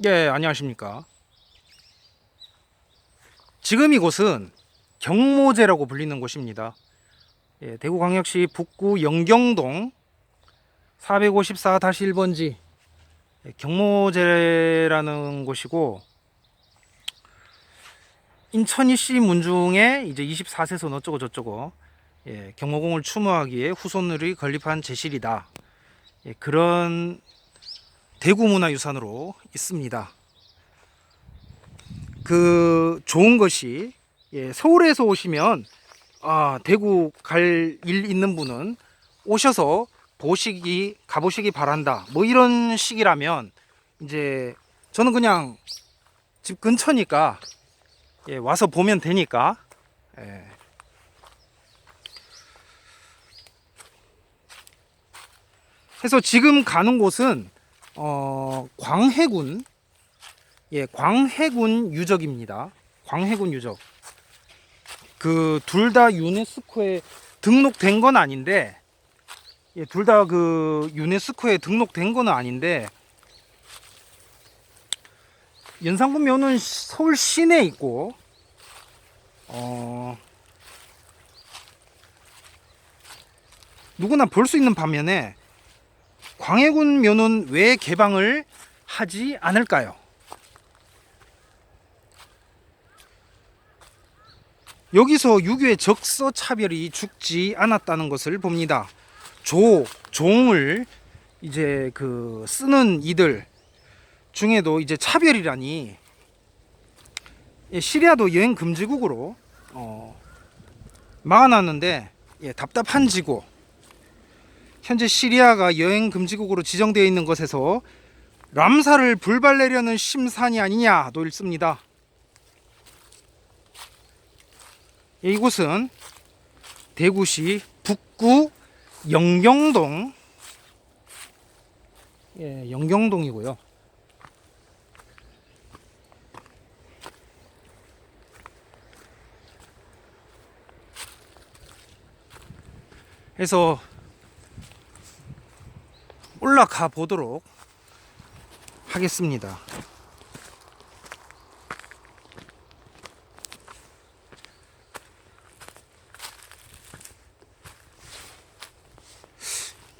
예, 안녕하십니까. 지금 이곳은 경모제라고 불리는 곳입니다. 예, 대구광역시 북구 영경동 454-1번지 경모제라는 곳이고, 인천이씨 문중에 이제 24세손 어쩌고 저쩌고, 예, 경모공을 추모하기에 후손들이 건립한 제실이다. 예, 그런 대구문화유산으로 있습니다. 그 좋은 것이, 예, 서울에서 오시면 대구 갈 일 있는 분은 오셔서 가보시기 바란다, 뭐 이런 식이라면, 이제 저는 그냥 집 근처니까, 예, 와서 보면 되니까. 예. 해서 지금 가는 곳은 광해군, 예, 광해군 유적입니다. 광해군 유적. 그 둘 다 유네스코에 등록된 건 아닌데, 예, 둘 다 그 유네스코에 등록된 거는 아닌데, 연산군묘는 서울 시내에 있고, 누구나 볼 수 있는 반면에 광해군묘는 왜 개방을 하지 않을까요? 여기서 유교의 적서 차별이 죽지 않았다는 것을 봅니다. 종을 이제 그 쓰는 이들 중에도 이제 차별이라니, 예, 시리아도 여행 금지국으로 막아놨는데, 예, 답답한지고, 현재 시리아가 여행 금지국으로 지정되어 있는 것에서 람사를 불발내려는 심산이 아니냐도 읽습니다. 예, 이곳은 대구시 북구 영경동, 예, 영경동이고요. 그래서 올라가 보도록 하겠습니다.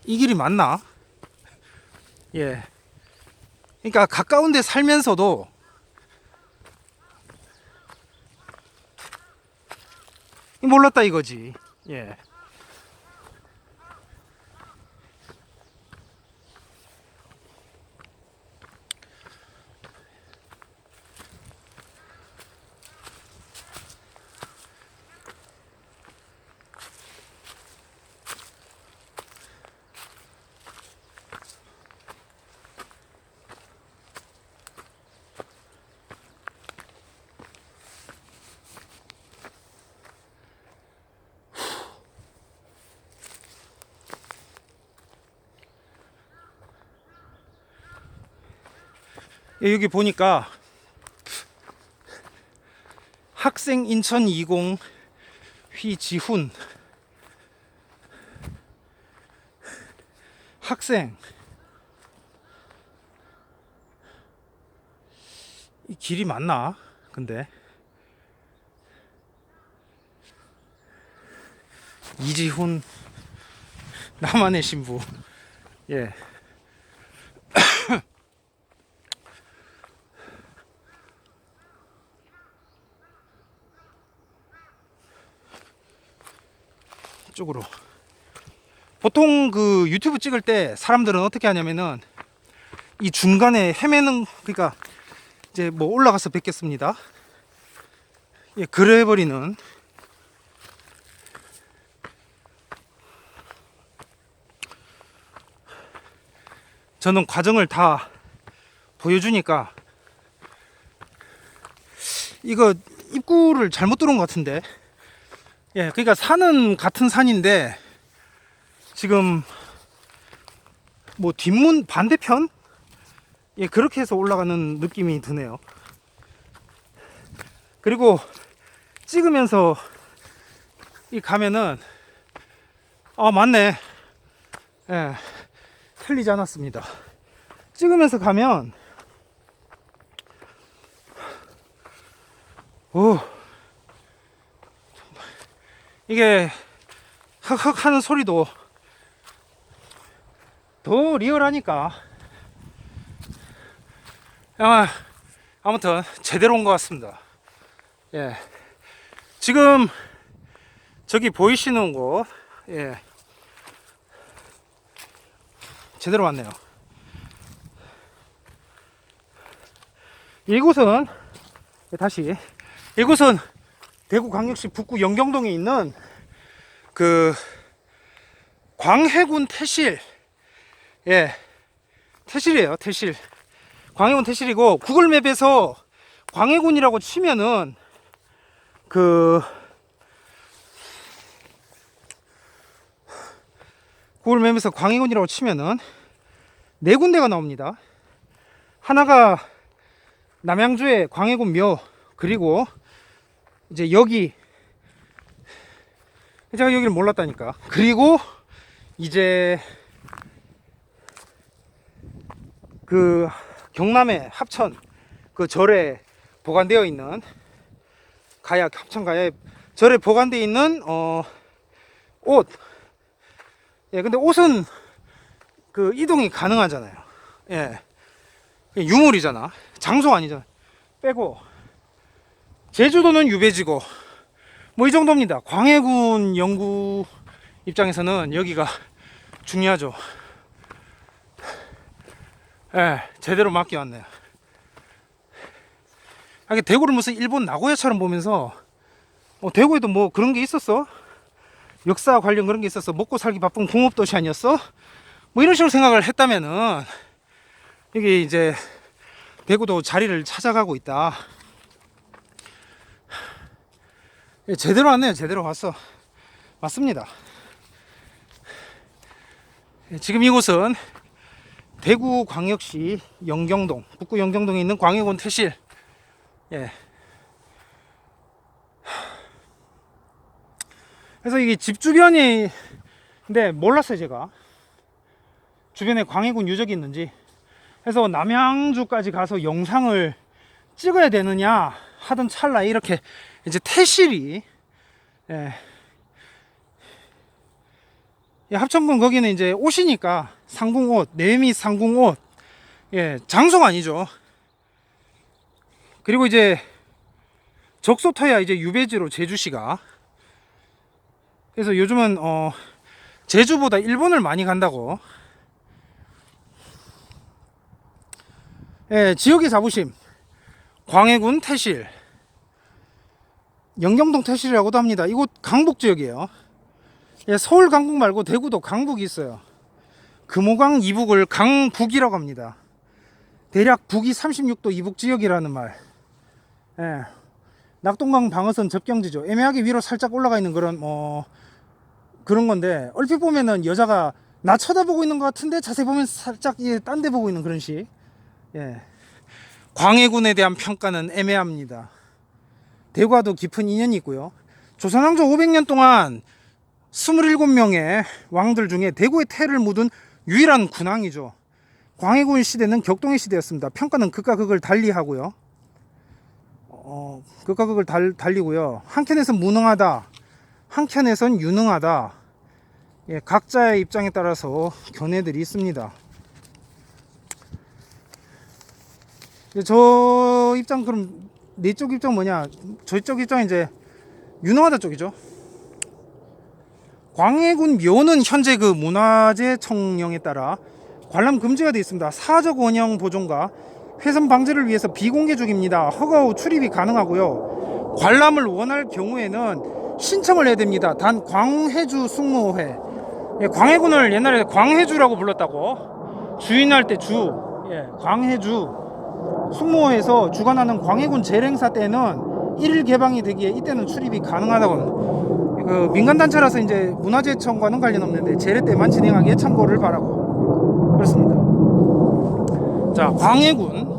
이 길이 맞나? 예. 그러니까 가까운 데 살면서도 몰랐다 이거지. 예. 예, 여기 보니까 학생 인천 20 휘지훈, 학생, 이 길이 맞나? 근데 이지훈, 나만의 신부. 예. 쪽으로. 보통 그 유튜브 찍을 때 사람들은 어떻게 하냐면은 이 중간에 헤매는, 그러니까 이제 뭐 올라가서 뵙겠습니다, 예, 그래 버리는. 저는 과정을 다 보여주니까. 이거 입구를 잘못 들어온 것 같은데. 예, 그러니까 산은 같은 산인데 지금 뭐 뒷문 반대편, 예, 그렇게 해서 올라가는 느낌이 드네요. 그리고 찍으면서 이 가면은 맞네, 예, 틀리지 않았습니다. 찍으면서 가면 오, 이게 헉헉 하는 소리도 더 리얼하니까 아무튼 제대로 온 것 같습니다. 예, 지금 저기 보이시는 곳, 예, 제대로 왔네요. 이곳은 다시 이곳은 대구광역시 북구 영경동에 있는 그 광해군 태실, 예, 태실이에요. 태실, 광해군 태실이고, 구글맵에서 광해군이라고 치면은 그 구글맵에서 광해군이라고 치면은 네 군데가 나옵니다. 하나가 남양주의 광해군 묘, 그리고 이제 여기, 제가 여기를 몰랐다니까. 그리고 이제 그 경남의 합천 그 절에 보관되어 있는 가약, 합천 가야에 절에 보관되어 있는 옷. 예, 근데 옷은 그 이동이 가능하잖아요. 예, 유물이잖아. 장소가 아니잖아. 빼고 제주도는 유배지고 뭐 이 정도입니다. 광해군 연구 입장에서는 여기가 중요하죠. 예, 제대로 맡겨왔네요. 대구를 무슨 일본 나고야처럼 보면서 대구에도 뭐 그런 게 있었어? 역사 관련 그런 게 있었어? 먹고 살기 바쁜 공업도시 아니었어? 뭐 이런 식으로 생각을 했다면은 이게 이제 대구도 자리를 찾아가고 있다. 예, 제대로 왔네요. 제대로 왔어. 맞습니다. 예, 지금 이곳은 대구광역시 영경동, 북구 영경동에 있는 광해군 태실. 예. 그래서 이게 집 주변이, 근데 몰랐어요 제가 주변에 광해군 유적이 있는지. 그래서 남양주까지 가서 영상을 찍어야 되느냐 하던 찰나에 이렇게 이제 태실이, 예, 합천군 거기는 이제 옷이니까 상궁옷, 내미 상궁옷, 예, 장소가 아니죠. 그리고 이제 적소터야 이제 유배지로 제주시가. 그래서 요즘은 제주보다 일본을 많이 간다고. 예, 지역의 자부심 광해군 태실, 영경동 태실이라고도 합니다. 이곳 강북 지역이에요. 예, 서울 강북 말고 대구도 강북이 있어요. 금호강 이북을 강북이라고 합니다. 대략 북위 36도 이북 지역이라는 말. 예, 낙동강 방어선 접경지죠. 애매하게 위로 살짝 올라가 있는 그런 그런 건데, 얼핏 보면은 여자가 나 쳐다보고 있는 것 같은데 자세히 보면 살짝 딴 데 보고 있는 그런 식. 예, 광해군에 대한 평가는 애매합니다. 대구와도 깊은 인연이 있고요. 조선왕조 500년 동안 27명의 왕들 중에 대구의 태를 묻은 유일한 군왕이죠. 광해군 시대는 격동의 시대였습니다. 평가는 극과 극을 달리 하고요. 극과 극을 달리고요. 한켠에선 무능하다, 한켠에선 유능하다. 예, 각자의 입장에 따라서 견해들이 있습니다. 저 입장, 그럼 내 쪽 입장 뭐냐? 저쪽 입장 이제 유능하다 쪽이죠. 광해군 묘는 현재 그 문화재 청령에 따라 관람 금지가 되어 있습니다. 사적 원형 보존과 훼손 방지를 위해서 비공개 중입니다. 허가 후 출입이 가능하고요. 관람을 원할 경우에는 신청을 해야 됩니다. 단 광해주 숙모회. 예, 광해군을 옛날에 광해주라고 불렀다고. 주인할 때 주. 예, 광해주 숙모회에서 주관하는 광해군 재행사 때는 1일 개방이 되기에 이때는 출입이 가능하다고. 그 민간단체라서 이제 문화재청과는 관련 없는데 재래 때만 진행하기에 참고를 바라고. 그렇습니다. 자, 광해군.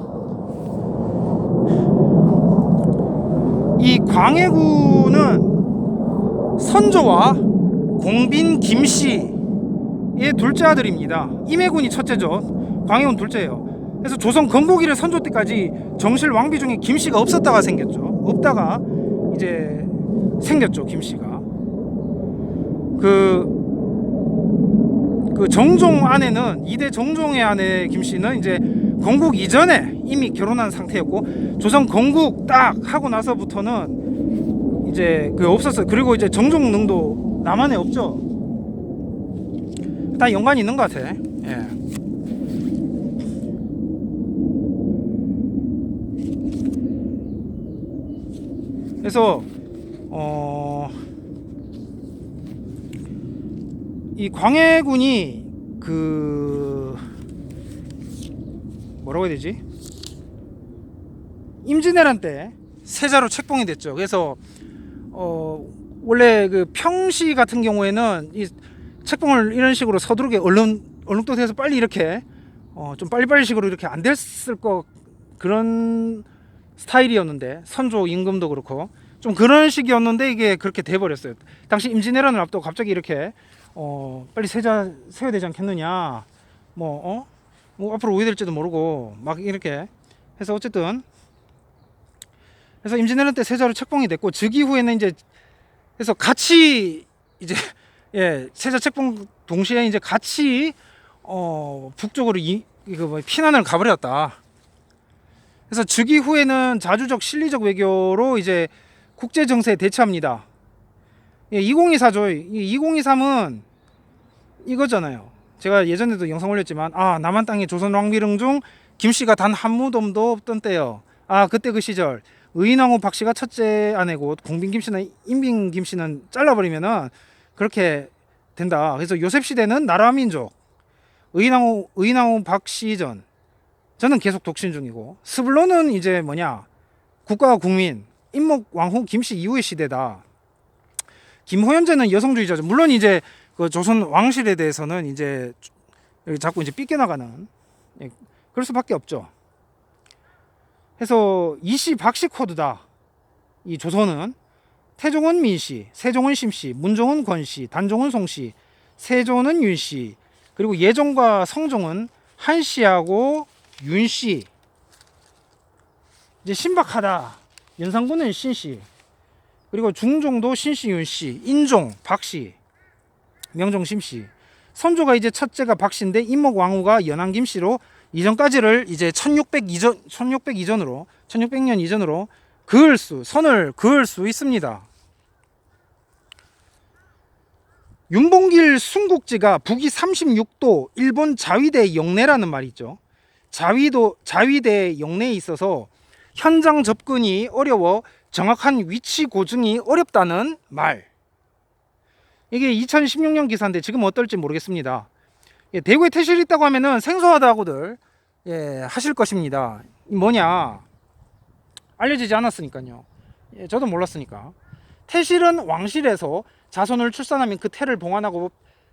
이 광해군은 선조와 공빈 김씨의 둘째 아들입니다. 임해군이 첫째죠. 광해군 둘째예요. 그래서 조선 건국 이래 선조 때까지 정실 왕비 중에 김씨가 없었다가 생겼죠. 없다가 이제 생겼죠, 김씨가. 그 정종 아내는 2대 정종의 아내 김씨는 이제 건국 이전에 이미 결혼한 상태였고, 조선 건국 딱 하고 나서부터는 이제 없었어요. 그리고 이제 정종능도 남한에 없죠. 다 연관이 있는 것 같아. 예. 그래서 이 광해군이 뭐라고 해야 되지? 임진왜란 때 세자로 책봉이 됐죠. 그래서 원래 그 평시 같은 경우에는 이 책봉을 이런 식으로 서두르게 얼룩도해서 빨리 이렇게 좀 빨리빨리식으로 이렇게 안 됐을 거 그런 스타일이었는데, 선조 임금도 그렇고 좀 그런 식이었는데 이게 그렇게 돼버렸어요. 당시 임진왜란을 앞두고 갑자기 이렇게 빨리 세자 세워야 되지 않겠느냐, 뭐 앞으로 오게 될지도 모르고 막 이렇게 해서 어쨌든 그래서 임진왜란 때 세자로 책봉이 됐고, 즉위 후에는 이제 그래서 같이 이제 세자 책봉 동시에 이제 같이 북쪽으로 피난을 가버렸다. 그래서 즉위 후에는 자주적 실리적 외교로 이제 국제 정세에 대처합니다. 2024죠. 2023은 이거잖아요. 제가 예전에도 영상 올렸지만, 남한 땅에 조선 왕비릉 중 김씨가 단 한 무덤도 없던 때요. 그때 그 시절 의인왕후 박씨가 첫째 아내고 공빈 김씨나 인빈 김씨는 잘라버리면은 그렇게 된다. 그래서 요셉 시대는 나라 민족, 의인왕후 박씨 전 저는 계속 독신 중이고, 스불론은 이제 국가와 국민, 인목 왕후 김씨 이후의 시대다. 김호연제는 여성주의자죠. 물론 이제 그 조선 왕실에 대해서는 이제 자꾸 이제 삐껴나가는, 그럴 수밖에 없죠. 해서 이씨 박씨 코드다. 이 조선은 태종은 민씨, 세종은 심씨, 문종은 권씨, 단종은 송씨, 세조는 윤씨, 그리고 예종과 성종은 한씨하고 윤씨. 이제 신박하다. 연산군은 신씨, 그리고 중종도 신씨, 윤씨, 인종 박씨, 명종 심씨. 선조가 이제 첫째가 박씨인데 인목 왕후가 연안 김씨로 이전까지를 이제 1600년 이전으로 선을 그을 수 있습니다. 윤봉길 순국지가 북위 36도 일본 자위대 영내라는 말이 있죠. 자위대 영내에 있어서 현장 접근이 어려워 정확한 위치 고증이 어렵다는 말. 이게 2016년 기사인데 지금 어떨지 모르겠습니다. 대구에 태실이 있다고 하면은 생소하다고들 하실 것입니다. 뭐냐, 알려지지 않았으니까요. 저도 몰랐으니까. 태실은 왕실에서 자손을 출산하면 그 태를 봉안하고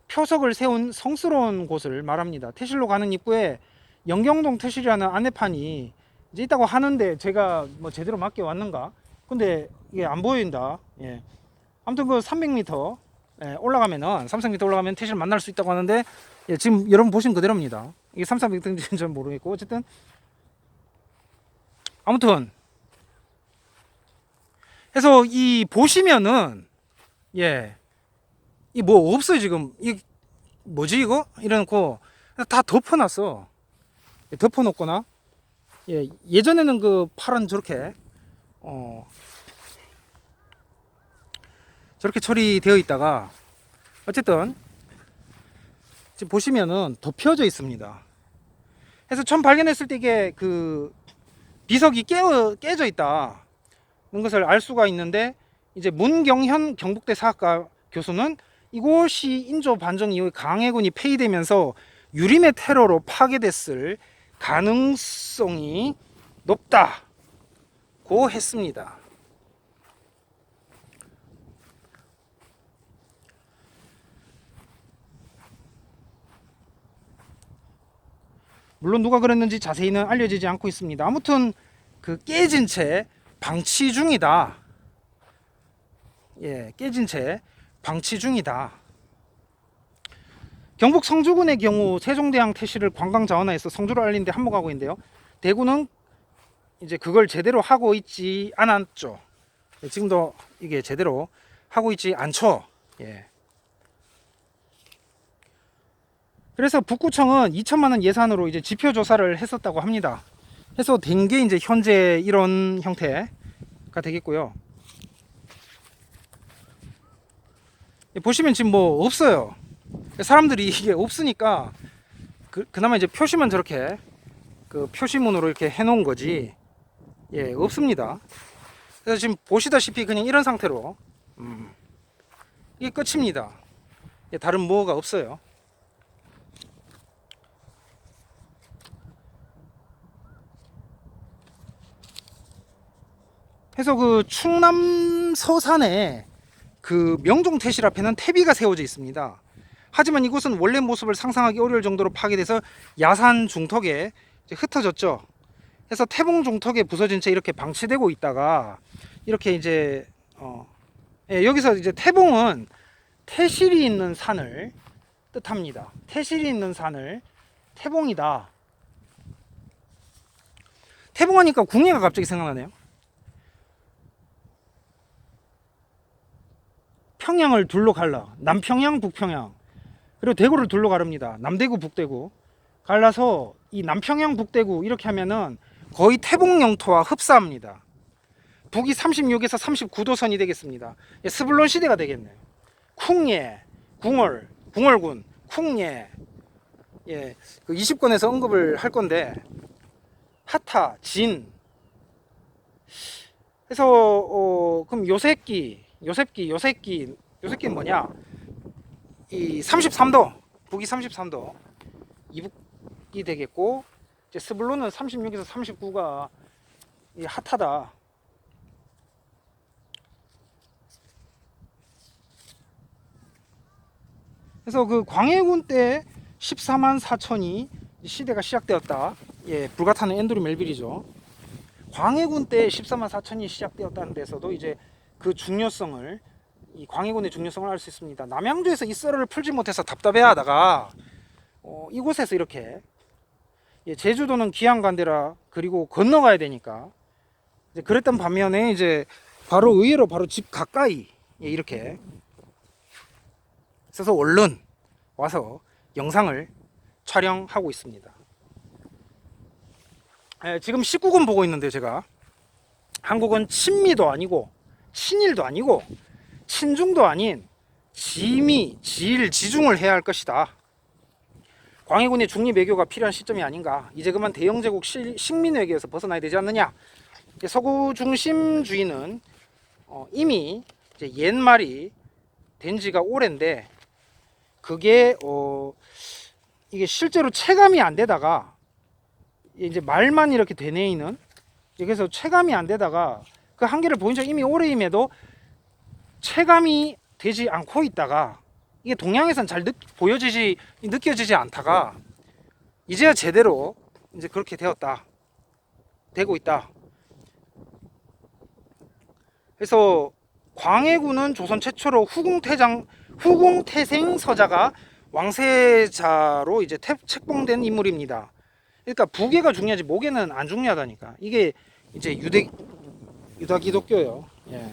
표석을 세운 성스러운 곳을 말합니다. 태실로 가는 입구에 영경동 태실이라는 안내판이 이제 있다고 하는데, 제가 뭐 제대로 맞게 왔는가? 근데 이게 안 보인다. 아무튼 그 300m 올라가면은 300m 올라가면 태실 만날 수 있다고 하는데, 지금 여러분 보신 그대로입니다. 이게 300m인지는 잘 모르겠고, 어쨌든 아무튼 해서 이 보시면은 이 뭐 없어요. 지금 이 뭐지 이거 이래놓고 다 덮어놨어. 덮어놓거나 예전에는 그 팔은 저렇게 저렇게 처리되어 있다가 어쨌든 지금 보시면은 덮여져 있습니다. 그래서 처음 발견했을 때 이게 그 비석이 깨져 있다 는 것을 알 수가 있는데, 이제 문경현 경북대 사학과 교수는 이곳이 인조 반정 이후에 강해군이 폐위되면서 유림의 테러로 파괴됐을 가능성이 높다고 했습니다. 물론 누가 그랬는지 자세히는 알려지지 않고 있습니다. 아무튼 그 깨진 채 방치 중이다. 깨진 채 방치 중이다. 경북 성주군의 경우 세종대왕 태실을 관광 자원화해서 성주를 알리는데 한몫하고 있는데요. 대구는 이제 그걸 제대로 하고 있지 않았죠. 지금도 이게 제대로 하고 있지 않죠. 예. 그래서 북구청은 2천만 원 예산으로 이제 지표 조사를 했었다고 합니다. 해서 된 게 이제 현재 이런 형태가 되겠고요. 보시면 지금 뭐 없어요. 사람들이 이게 없으니까 그나마 이제 표시만 저렇게 그 표시문으로 이렇게 해놓은 거지. 예, 없습니다. 그래서 지금 보시다시피 그냥 이런 상태로 이게 끝입니다. 예, 다른 뭐가 없어요. 그래서 그 충남 서산에 그 명종태실 앞에는 태비가 세워져 있습니다. 하지만 이곳은 원래 모습을 상상하기 어려울 정도로 파괴돼서 야산 중턱에 흩어졌죠. 그래서 태봉 중턱에 부서진 채 이렇게 방치되고 있다가 이렇게 이제 예, 여기서 이제 태봉은 태실이 있는 산을 뜻합니다. 태실이 있는 산을 태봉이다. 태봉하니까 궁예가 갑자기 생각나네요. 평양을 둘로 갈라. 남평양, 북평양. 그리고 대구를 둘로 가릅니다. 남대구, 북대구. 갈라서 이 남평양, 북대구 이렇게 하면은 거의 태봉 영토와 흡사합니다. 북이 36에서 39도선이 되겠습니다. 스불론 시대가 되겠네요. 쿵예, 궁월, 궁월군, 쿵예. 예, 그 20권에서 언급을 할 건데 하타, 진. 그래서 그럼 요셉기는 뭐냐? 이 33도, 북이 33도, 이북이 되겠고, 이제 스불론은 36에서 39가 이 핫하다. 그래서 그 광해군 때 14만 4천이 시대가 시작되었다. 예, 불가타는 앤드류 멜빌이죠. 광해군 때 14만 4천이 시작되었다는 데서도 이제 그 중요성을, 이 광해군의 중요성을 알 수 있습니다. 남양주에서 이 썰을 풀지 못해서 답답해하다가 이곳에서 이렇게, 예, 제주도는 기항간대라 그리고 건너가야 되니까 이제 그랬던 반면에 이제 바로 의외로 바로 집 가까이, 예, 이렇게 있어서 얼른 와서 영상을 촬영하고 있습니다. 예, 지금 19권 보고 있는데 제가 한국은 친미도 아니고 친일도 아니고 친중도 아닌 지미, 지일, 지중을 해야 할 것이다. 광해군의 중립외교가 필요한 시점이 아닌가. 이제 그만 대영제국 식민외교에서 벗어나야 되지 않느냐. 서구 중심주의는 이미 이제 옛말이 된 지가 오랜데 그게 이게 실제로 체감이 안 되다가 이제 말만 이렇게 되뇌이는, 그래서 체감이 안 되다가 그 한계를 보인 지 이미 오래임에도 체감이 되지 않고 있다가 이게 동양에선 잘 느껴지지 않다가 이제야 제대로 이제 그렇게 되고 있다. 그래서 광해군은 조선 최초로 후궁태생 서자가 왕세자로 이제 책봉된 인물입니다. 그러니까 부계가 중요하지 모계는 안 중요하다니까. 이게 이제 유다 기독교요. 예.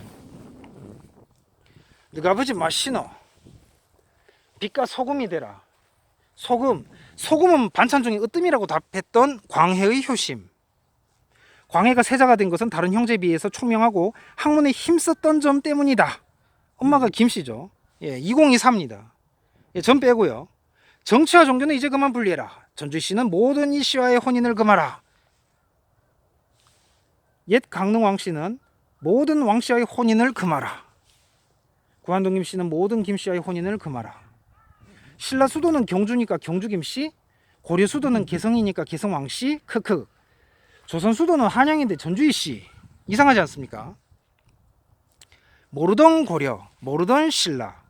너가 아버지 마시노. 빛과 소금이 되라. 소금은 반찬 중에 으뜸이라고 답했던 광해의 효심. 광해가 세자가 된 것은 다른 형제에 비해서 총명하고 학문에 힘썼던 점 때문이다. 엄마가 김씨죠. 예, 2024입니다. 예, 전 빼고요. 정치와 종교는 이제 그만 분리해라. 전주씨는 모든 이씨와의 혼인을 금하라. 옛 강릉 왕씨는 모든 왕씨와의 혼인을 금하라. 구한동 김씨는 모든 김씨와의 혼인을 금하라. 신라 수도는 경주니까 경주 김씨, 고려 수도는 개성이니까 개성 왕씨, 크크. 조선 수도는 한양인데 전주이씨. 이상하지 않습니까? 모르던 고려, 모르던 신라.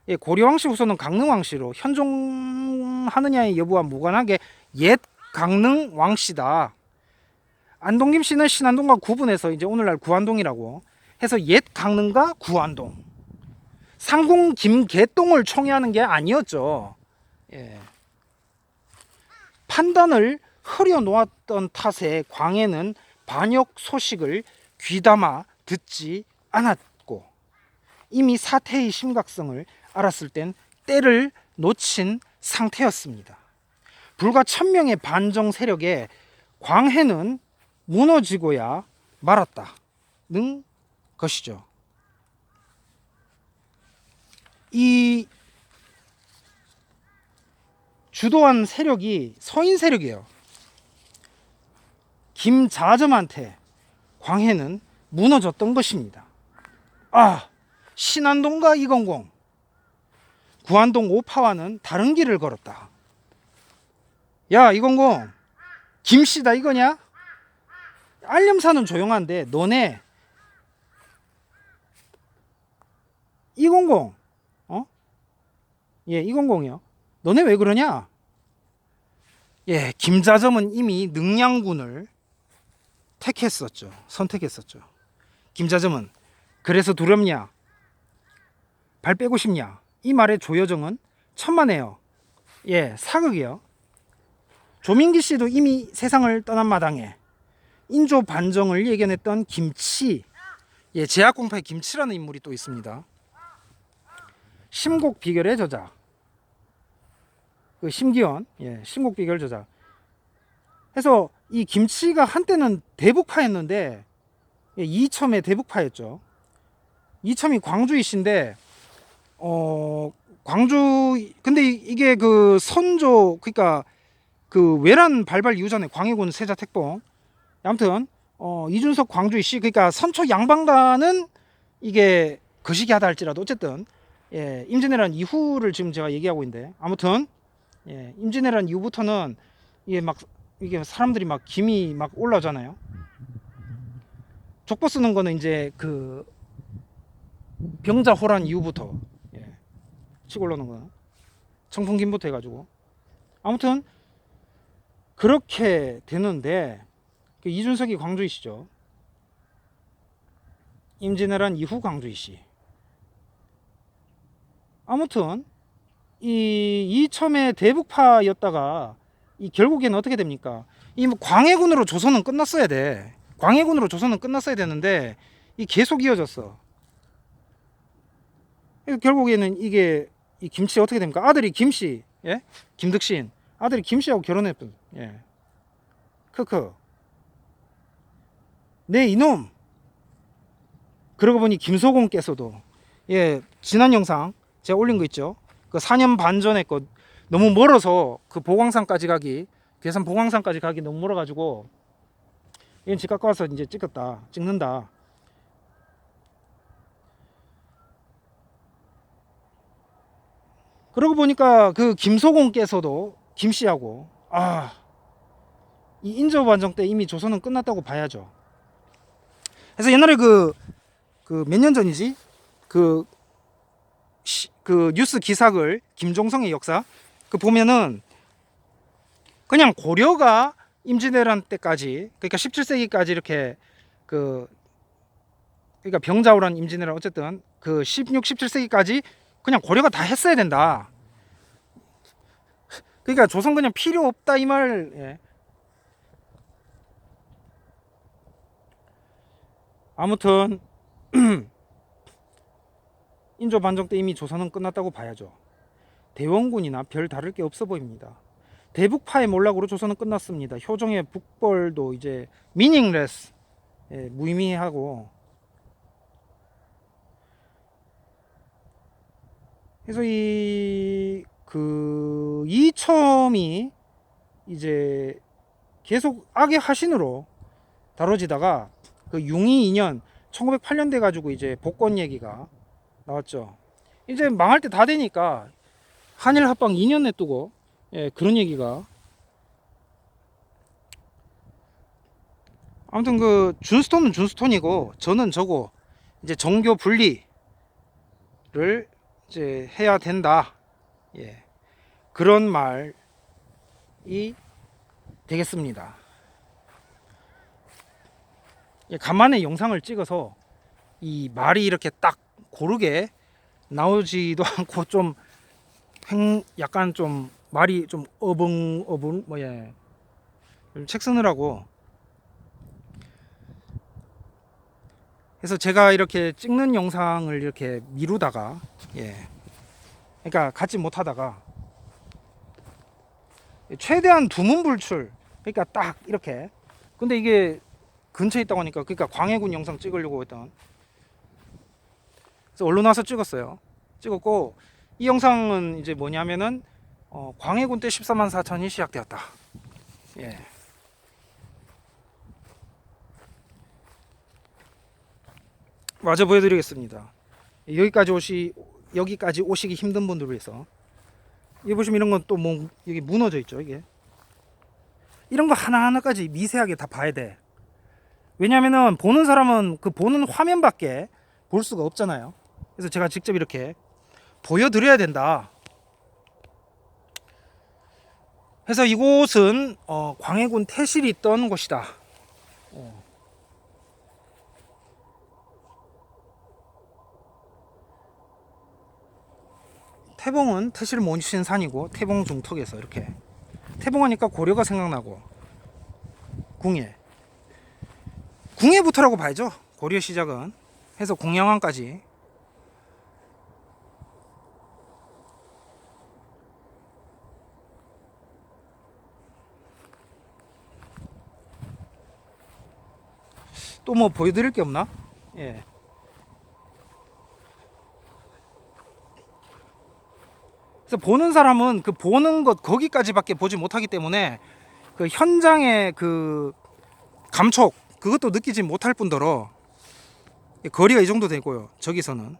예, 고려 왕씨 후손은 강릉 왕씨로 현종하느냐의 여부와 무관하게 옛 강릉 왕씨다. 안동 김씨는 신안동과 구분해서 이제 오늘날 구안동이라고 해서 옛 강릉과 구안동. 상궁 김계동을 총애하는 게 아니었죠. 예. 판단을 흐려놓았던 탓에 광해는 반역 소식을 귀담아 듣지 않았고 이미 사태의 심각성을 알았을 땐 때를 놓친 상태였습니다. 불과 1000명의 반정 세력에 광해는 무너지고야 말았다는 것이죠. 이 주도한 세력이 서인 세력이에요. 김자점한테 광해는 무너졌던 것입니다. 신안동과 이건공, 구안동 오파와는 다른 길을 걸었다. 야, 이건공, 김씨다 이거냐? 안림사는 조용한데 너네 이건공, 예, 이건공이요. 너네 왜 그러냐? 예, 김자점은 이미 능양군을 선택했었죠. 김자점은 그래서 두렵냐? 발 빼고 싶냐? 이 말에 조여정은 천만에요. 예, 사극이요. 조민기 씨도 이미 세상을 떠난 마당에 인조 반정을 예견했던 김치, 예, 제약공파의 김치라는 인물이 또 있습니다. 심곡 비결의 저자, 그 심기원, 예, 심곡 비결 저자. 해서 이 김치가 한때는 대북파였는데, 예, 이첨의 대북파였죠. 이첨이 광주이신데, 근데 이게 그 선조, 그러니까 그 외란 발발 이후 전에 광해군 세자 택봉, 아무튼 이준석 광주이 씨, 그러니까 선초 양반가는 이게 거시기하다 할지라도 어쨌든, 예, 임진왜란 이후를 지금 제가 얘기하고 있는데, 아무튼 예, 임진왜란 이후부터는 이게 사람들이 막 김이 막 올라오잖아요. 족보 쓰는 거는 이제 그 병자호란 이후부터, 예, 치고 올라오는 거는 청풍김부터 해가지고, 아무튼 그렇게 되는데, 그 이준석이 광주이시죠. 임진왜란 이후 광주이시. 아무튼 이첨의 대북파였다가 결국에는 어떻게 됩니까? 광해군으로 조선은 끝났어야 돼. 광해군으로 조선은 끝났어야 되는데 계속 이어졌어. 결국에는 이 김씨 어떻게 됩니까? 아들이 김씨, 예? 김득신 아들이 김씨하고 결혼했던, 예. 크크. 네, 이놈. 그러고 보니 김소공께서도, 예, 지난 영상 제가 올린 거 있죠. 그 4년 반 전에 거 너무 멀어서 그 보광산까지 가기, 괴산 보광산까지 가기 너무 멀어가지고 이건 집 갖고 와서 이제 찍는다. 그러고 보니까 그 김소공께서도 김씨하고, 이 인조반정 때 이미 조선은 끝났다고 봐야죠. 그래서 옛날에 그 몇 년 전이지? 그 뉴스 기사글 김종성의 역사 보면은 그냥 고려가 임진왜란 때까지, 그러니까 17세기까지 이렇게 그러니까 병자호란 임진왜란, 어쨌든 그 16, 17세기까지 그냥 고려가 다 했어야 된다. 그러니까 조선 그냥 필요 없다 이 말. 예. 아무튼 인조 반정 때 이미 조선은 끝났다고 봐야죠. 대원군이나 별 다를 게 없어 보입니다. 대북파의 몰락으로 조선은 끝났습니다. 효종의 북벌도 이제 미닝레스, 예, 무의미하고. 그래서 이첨이 이제 계속 악의 화신으로 다뤄지다가 그 융의 2년 1908년 돼 가지고 이제 복권 얘기가 나왔죠. 이제 망할 때 다 되니까 한일 합방 2년 냅두고, 예, 그런 얘기가. 아무튼 그 준스톤은 준스톤이고 저는 저거 이제 정교 분리를 이제 해야 된다. 예, 그런 말이 되겠습니다. 예, 간만에 영상을 찍어서 이 말이 이렇게 딱 고르게 나오지도 않고 좀 약간 좀 말이 좀 어벙어벙 예, 책 쓰느라고. 그래서 제가 이렇게 찍는 영상을 이렇게 미루다가, 그러니까 갖지 못하다가 최대한 두문불출, 그러니까 딱 이렇게. 근데 이게 근처에 있다고 하니까, 그러니까 광해군 영상 찍으려고 했던, 그래서 언론 와서 찍었고, 이 영상은 이제 뭐냐면은 광해군 때 14만 4천이 시작되었다. 마저 보여드리겠습니다. 여기까지 오시기 힘든 분들을 위해서. 여기 보시면 이런 건 또 뭐 여기 무너져 있죠. 이게 이런 거 하나하나까지 미세하게 다 봐야 돼. 왜냐면은 보는 사람은 그 보는 화면밖에 볼 수가 없잖아요. 그래서 제가 직접 이렇게 보여드려야 된다. 그래서 이곳은 광해군 태실이 있던 곳이다. 태봉은 태실을 모신 산이고, 태봉 중턱에서 이렇게 태봉하니까 고려가 생각나고, 궁예부터라고 봐야죠. 고려 시작은 해서 공양왕까지. 또 뭐 보여드릴 게 없나? 그래서 보는 사람은 그 보는 것 거기까지밖에 보지 못하기 때문에 그 현장의 그 감촉, 그것도 느끼지 못할 뿐더러 거리가 이 정도 되고요. 저기서는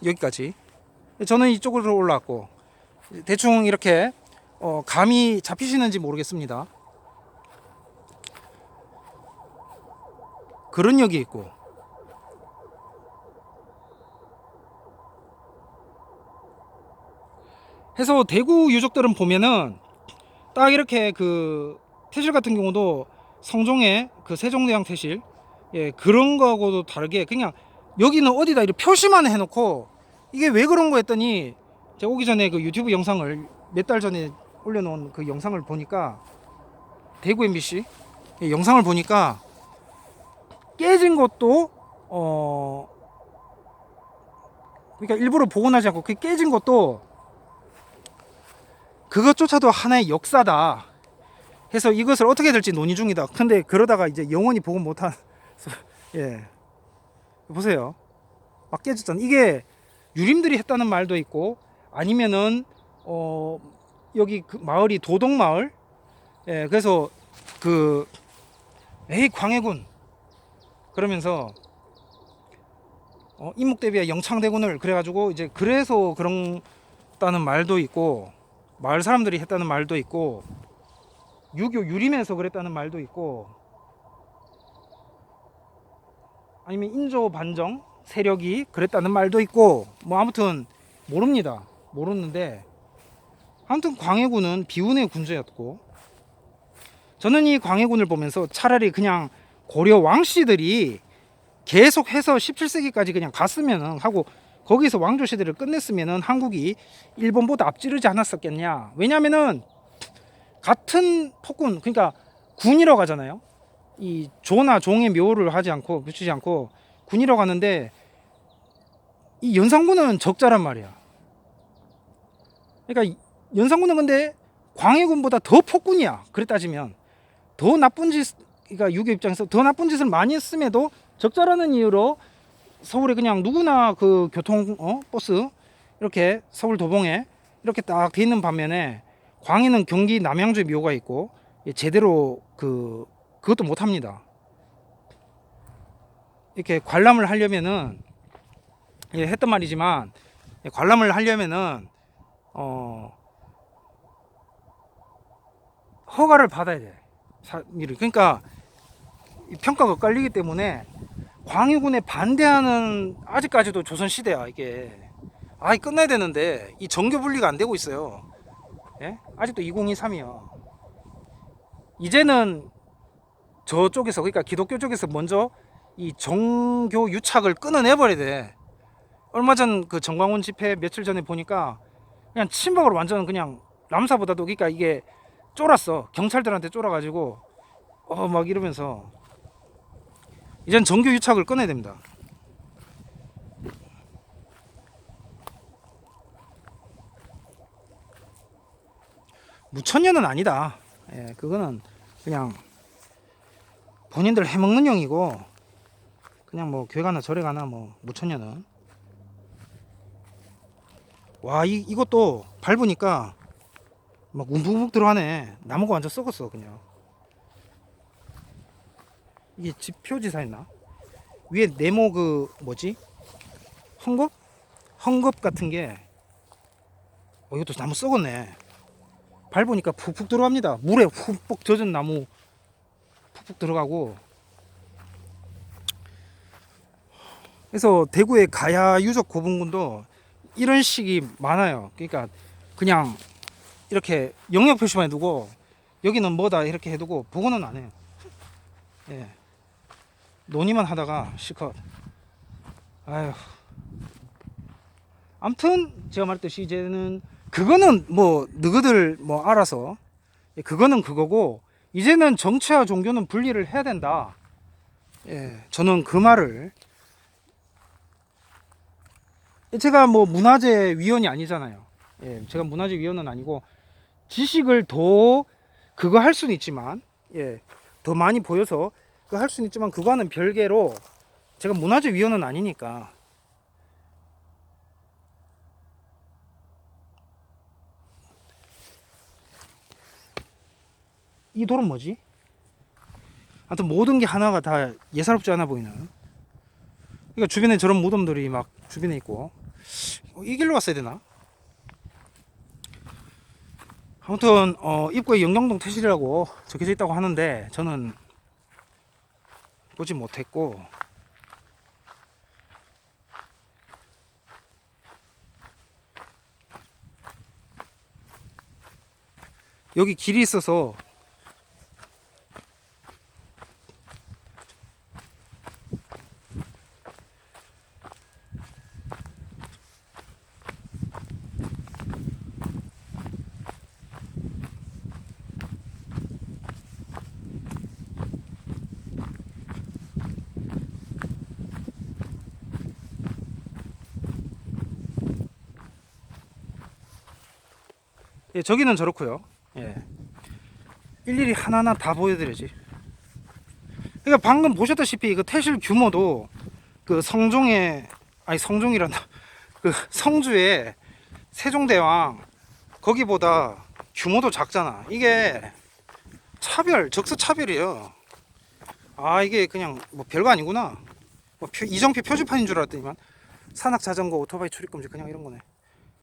여기까지. 저는 이쪽으로 올라왔고, 대충 이렇게 감이 잡히시는지 모르겠습니다. 그런역이 있고, 해서 대구 유적들은 보면은 딱 이렇게 그 태실 같은 경우도 성종의 그 세종대왕 태실, 그런 거하고도 다르게 그냥 여기는 어디다 이렇게 표시만 해놓고, 이게 왜 그런 거 했더니 제가 오기 전에 그 유튜브 영상을 몇 달 전에 올려놓은 그 영상을 보니까, 대구 MBC 영상을 보니까 깨진 것도 그러니까 일부러 복원하지 않고 그 깨진 것도 그것조차도 하나의 역사다 해서 이것을 어떻게 될지 논의 중이다. 근데 그러다가 이제 영원히 복원 못한 보세요. 막 깨졌잖아. 이게 유림들이 했다는 말도 있고, 아니면은 여기 그 마을이 도덕마을, 그래서 그 에이 광해군 그러면서 임묵대비와 영창대군을 그래가지고 이제 그래서 그런다는 말도 있고, 마을 사람들이 했다는 말도 있고, 유교 유림에서 그랬다는 말도 있고, 아니면 인조 반정 세력이 그랬다는 말도 있고, 뭐 아무튼 모르는데 아무튼 광해군은 비운의 군주였고, 저는 이 광해군을 보면서 차라리 그냥 고려 왕씨들이 계속해서 17세기까지 그냥 갔으면은 하고, 거기서 왕조 시대를 끝냈으면은 한국이 일본보다 앞지르지 않았었겠냐. 왜냐면은 같은 폭군, 그러니까 군이라고 하잖아요. 이 조나 종의 묘를 하지 않고 붙이지 않고 군이라고 하는데, 이 연산군은 적자란 말이야. 그러니까 연산군은 근데 광해군보다 더 폭군이야. 그래 따지면 더 나쁜 짓, 그러니까 유교 입장에서 더 나쁜 짓을 많이 했음에도 적자라는 이유로 서울에 그냥 누구나 그 교통 버스 이렇게 서울 도봉에 이렇게 딱 돼 있는 반면에, 광해는 경기 남양주에 묘가 있고 제대로 그것도 못 합니다. 이렇게 관람을 하려면은 했던 말이지만, 관람을 하려면은 허가를 받아야 돼. 그러니까 평가가 엇갈리기 때문에 광해군에 반대하는, 아직까지도 조선시대야 이게. 끝내야 되는데 이 정교 분리가 안 되고 있어요. 아직도 2023이야. 이제는 저쪽에서, 그러니까 기독교 쪽에서 먼저 이 정교 유착을 끊어내버려야 돼. 얼마 전 그 정광훈 집회 며칠 전에 보니까 그냥 친박으로 완전 그냥 람사보다도, 그러니까 이게 쫄았어. 경찰들한테 쫄아가지고 막 이러면서 이젠 정규 유착을 꺼내야 됩니다. 무천년은 아니다. 예, 그거는 그냥 본인들 해먹는 용이고, 그냥 뭐 교회 가나 절에 가나 뭐 무천년은. 와, 이것도 밟으니까 막 움푹움푹 들어가네. 나무가 완전 썩었어 그냥. 이게 지표지사 했나? 위에 네모 그 뭐지? 헝겊? 헝겊 같은 게 이것도 나무 썩었네. 밟으니까 푹푹 들어갑니다. 물에 푹푹 젖은 나무 푹푹 들어가고. 그래서 대구의 가야 유적 고분군도 이런 식이 많아요. 그러니까 그냥 이렇게 영역 표시만 해두고 여기는 뭐다 이렇게 해두고 복원은 안 해요. 예. 논의만 하다가 실컷. 아휴. 아무튼 제가 말했듯이 이제는 그거는 뭐 너희들 뭐 알아서, 그거는 그거고, 이제는 정치와 종교는 분리를 해야 된다. 예, 저는 그 말을, 제가 뭐 문화재 위원이 아니잖아요. 예, 제가 문화재 위원은 아니고 지식을 더 그거 할 수는 있지만, 예, 더 많이 보여서 그거 할 수는 있지만, 그거는 별개로 제가 문화재 위원은 아니니까. 이 돌은 뭐지? 하여튼 모든 게 하나가 다 예사롭지 않아 보이는. 그러니까 주변에 저런 무덤들이 막 주변에 있고. 이 길로 갔어야 되나? 아무튼 입구에 영경동 태실이라고 적혀져 있다고 하는데 저는 보지 못했고, 여기 길이 있어서 예, 저기는 저렇고요. 예. 일일이 하나하나 다 보여드려야지. 그러니까 방금 보셨다시피 그 태실 규모도 그 성종의, 아니 성종이란다, 그 성주의 세종대왕 거기보다 규모도 작잖아. 이게 적서 차별이에요. 아, 이게 그냥 뭐 별거 아니구나. 뭐 이정표 표지판인 줄 알았더니만 산악 자전거 오토바이 출입 금지 그냥 이런 거네.